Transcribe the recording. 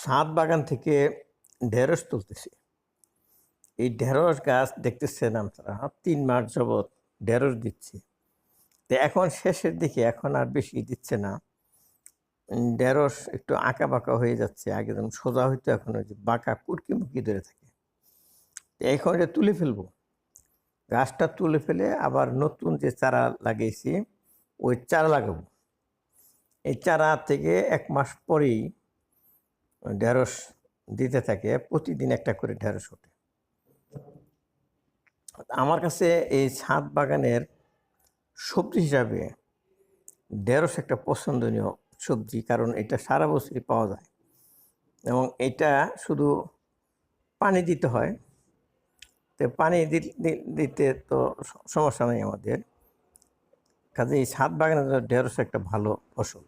ছাদ বাগান থেকে ঢেঁড়স তুলতেছি। এই ঢেঁড়স গাছ দেখতেছেন আপনারা ৩ মাস যাবৎ ঢেঁড়স দিচ্ছি। তো এখন শেষের দিকে এখন আর বেশি দিচ্ছে না। ঢেঁড়স একটু আঁকা-বাঁকা হয়ে যাচ্ছে। আগে যেমন সোজা হইতো এখন ওই যে বাঁকা কুটকি-মুটকি ধরে থাকে। তো এখন এটা তুলে ফেলবো। গাছটা তুলে ফেলে আবার নতুন যে চারা লাগিয়েছি ওই চারা লাগাবো। এই চারা থেকে ১ মাস পরেই ঢেঁড়স দিতে থাকে। প্রতিদিন একটা করে ঢেঁড়স ওঠে। আমার কাছে এই ছাদ বাগানের সবজি হিসাবে ঢেঁড়স একটা পছন্দনীয় সবজি। কারণ এটা সারা বছরই পাওয়া যায় এবং এটা শুধু পানি দিতে হয়। তো পানি দিতে তো সমস্যা নাই আমাদের। কাজেই ছাদ বাগানের জন্য ঢেঁড়স একটা ভালো ফসল।